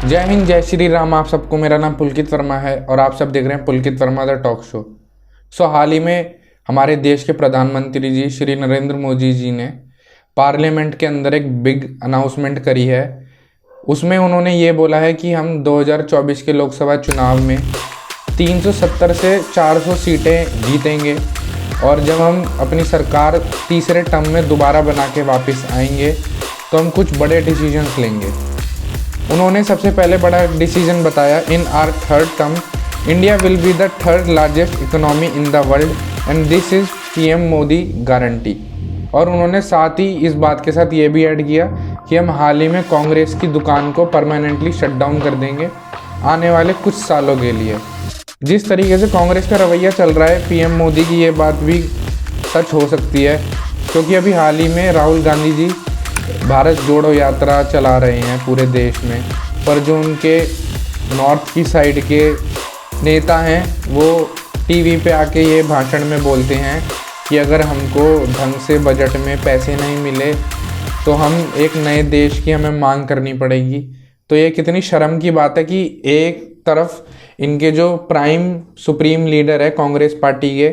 जय हिंद, जय श्री राम। आप सबको, मेरा नाम पुलकित वर्मा है और आप सब देख रहे हैं पुलकित वर्मा द टॉक शो। हाल ही में हमारे देश के प्रधानमंत्री जी श्री नरेंद्र मोदी जी ने पार्लियामेंट के अंदर एक बिग अनाउंसमेंट करी है। उसमें उन्होंने ये बोला है कि हम 2024 के लोकसभा चुनाव में 370 से 400 सीटें जीतेंगे और जब हम अपनी सरकार तीसरे टर्म में दोबारा बना के वापस आएंगे तो हम कुछ बड़े डिसीजंस लेंगे। उन्होंने सबसे पहले बड़ा डिसीजन बताया, इन are third term India will be the third largest economy in the world and this is PM Modi guarantee. और उन्होंने साथ ही इस बात के साथ ये भी ऐड किया कि हम हाल ही में कांग्रेस की दुकान को परमानेंटली शट डाउन कर देंगे आने वाले कुछ सालों के लिए। जिस तरीके से कांग्रेस का रवैया चल रहा है, पीएम मोदी की ये बात भी सच हो सकती है, क्योंकि अभी हाल ही में राहुल गांधी जी भारत जोड़ो यात्रा चला रहे हैं पूरे देश में, पर जो उनके नॉर्थ की साइड के नेता हैं वो टीवी पे आके ये भाषण में बोलते हैं कि अगर हमको ढंग से बजट में पैसे नहीं मिले तो हम एक नए देश की हमें मांग करनी पड़ेगी। तो ये कितनी शर्म की बात है कि एक तरफ इनके जो प्राइम सुप्रीम लीडर है कांग्रेस पार्टी के,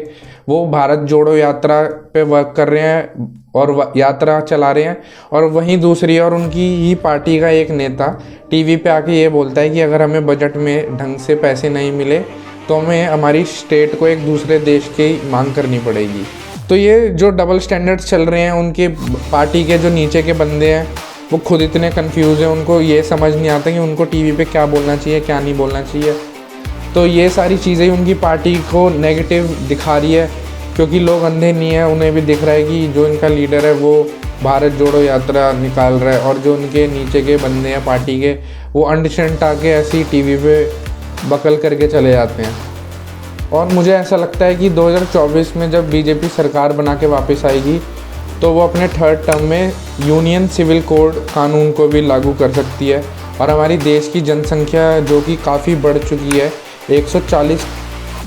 वो भारत जोड़ो यात्रा पे वर्क कर रहे हैं और यात्रा चला रहे हैं, और वहीं दूसरी और उनकी ही पार्टी का एक नेता टीवी पे आके ये बोलता है कि अगर हमें बजट में ढंग से पैसे नहीं मिले तो हमें हमारी स्टेट को एक दूसरे देश की मांग करनी पड़ेगी। तो ये जो डबल स्टैंडर्ड्स चल रहे हैं, उनके पार्टी के जो नीचे के बंदे हैं वो खुद इतने कंफ्यूज हैं, उनको ये समझ नहीं आता कि उनको टीवी पे क्या बोलना चाहिए क्या नहीं बोलना चाहिए। तो ये सारी चीज़ें उनकी पार्टी को नेगेटिव दिखा रही है, क्योंकि लोग अंधे नहीं हैं, उन्हें भी दिख रहा है कि जो इनका लीडर है वो भारत जोड़ो यात्रा निकाल रहा है और जो उनके नीचे के बंदे हैं पार्टी के, वो अंडशंट आके ऐसी टीवी पे बकल करके चले जाते हैं। और मुझे ऐसा लगता है कि 2024 में जब बीजेपी सरकार बना के वापस आएगी तो वो अपने थर्ड टर्म में यूनियन सिविल कोड कानून को भी लागू कर सकती है। और हमारी देश की जनसंख्या जो कि काफ़ी बढ़ चुकी है, 140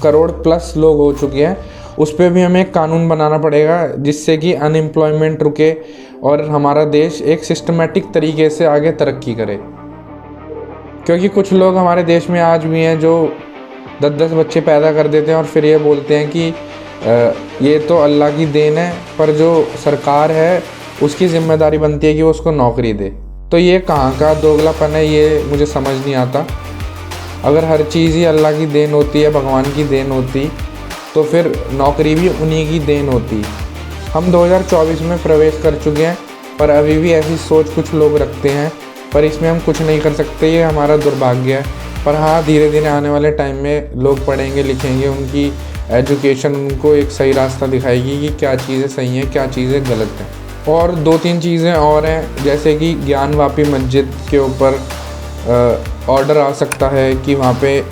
करोड़ प्लस लोग हो चुके हैं, उस पर भी हमें एक कानून बनाना पड़ेगा जिससे कि अनएम्प्लॉयमेंट रुके और हमारा देश एक सिस्टमेटिक तरीके से आगे तरक्की करे। क्योंकि कुछ लोग हमारे देश में आज भी हैं जो 10-10 बच्चे पैदा कर देते हैं और फिर ये बोलते हैं कि ये तो अल्लाह की देन है, पर जो सरकार है उसकी ज़िम्मेदारी बनती है कि वो उसको नौकरी दे। तो ये कहाँ का दोगलापन है, ये मुझे समझ नहीं आता। अगर हर चीज़ ही अल्लाह की देन होती है, भगवान की देन होती, तो फिर नौकरी भी उन्हीं की देन होती। हम 2024 में प्रवेश कर चुके हैं, पर अभी भी ऐसी सोच कुछ लोग रखते हैं, पर इसमें हम कुछ नहीं कर सकते, ये हमारा दुर्भाग्य है। पर हाँ, धीरे धीरे आने वाले टाइम में लोग पढ़ेंगे लिखेंगे, उनकी एजुकेशन उनको एक सही रास्ता दिखाएगी कि क्या चीज़ें सही हैं क्या चीज़ें गलत हैं। और 2-3 चीज़ें और हैं, जैसे कि ज्ञानवापी मस्जिद के ऊपर ऑर्डर आ सकता है कि वहाँ पे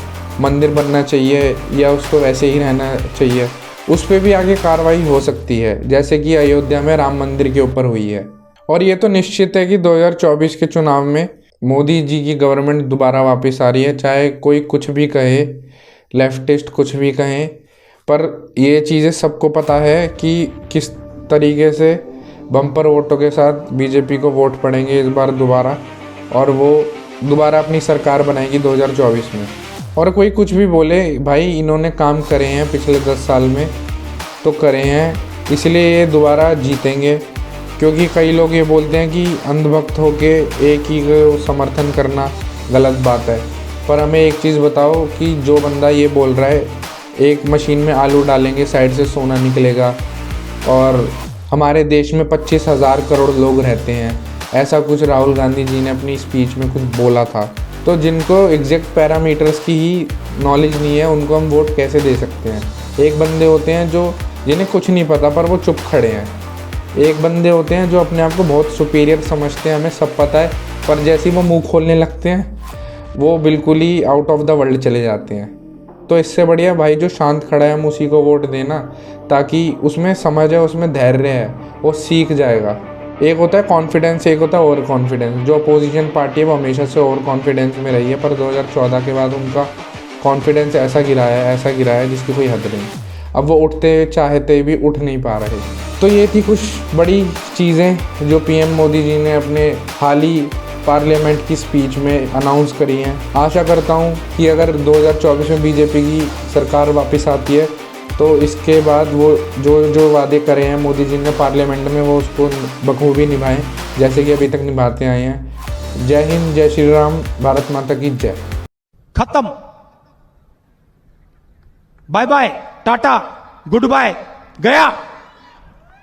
मंदिर बनना चाहिए या उसको वैसे ही रहना चाहिए, उस पर भी आगे कार्रवाई हो सकती है, जैसे कि अयोध्या में राम मंदिर के ऊपर हुई है। और ये तो निश्चित है कि 2024 के चुनाव में मोदी जी की गवर्नमेंट दोबारा वापस आ रही है, चाहे कोई कुछ भी कहे, लेफ्टिस्ट कुछ भी कहें, पर ये चीज़ें सबको पता है कि किस तरीके से बम्पर वोटों के साथ बीजेपी को वोट पड़ेंगे इस बार दोबारा, और वो दोबारा अपनी सरकार बनाएगी 2024 में। और कोई कुछ भी बोले, भाई इन्होंने काम करे हैं पिछले 10 साल में तो करे हैं, इसलिए ये दोबारा जीतेंगे। क्योंकि कई लोग ये बोलते हैं कि अंधभक्त होके एक ही को समर्थन करना गलत बात है, पर हमें एक चीज़ बताओ कि जो बंदा ये बोल रहा है एक मशीन में आलू डालेंगे साइड से सोना निकलेगा, और हमारे देश में 25,000 करोड़ लोग रहते हैं, ऐसा कुछ राहुल गांधी जी ने अपनी स्पीच में कुछ बोला था। तो जिनको एग्जैक्ट पैरामीटर्स की ही नॉलेज नहीं है, उनको हम वोट कैसे दे सकते हैं। एक बंदे होते हैं जो जिन्हें कुछ नहीं पता पर वो चुप खड़े हैं, एक बंदे होते हैं जो अपने आप को बहुत सुपीरियर समझते हैं, हमें सब पता है, पर जैसे ही वो मुंह खोलने लगते हैं वो बिल्कुल ही आउट ऑफ द वर्ल्ड चले जाते हैं। तो इससे बढ़िया भाई जो शांत खड़ा है हम उसी को वोट देना, ताकि उसमें समझ है, उसमें धैर्य है, वो सीख जाएगा। एक होता है कॉन्फिडेंस, एक होता है ओवर कॉन्फिडेंस। जो अपोजिशन पार्टी है वो हमेशा से ओवर कॉन्फिडेंस में रही है, पर 2014 के बाद उनका कॉन्फिडेंस ऐसा गिरा है जिसकी कोई हद नहीं। अब वो उठते चाहते भी उठ नहीं पा रहे। तो ये थी कुछ बड़ी चीज़ें जो पीएम मोदी जी ने अपने हाल ही पार्लियामेंट की स्पीच में अनाउंस करी हैं। आशा करता हूं कि अगर 2024 में बीजेपी की सरकार वापस आती है तो इसके बाद वो जो वादे करे हैं मोदी जी ने पार्लियामेंट में, वो उसको बखूबी निभाएं जैसे कि अभी तक निभाते आए हैं। जय हिंद, जय श्री राम, भारत माता की जय। खत्म, bye bye, tata, goodbye, गया।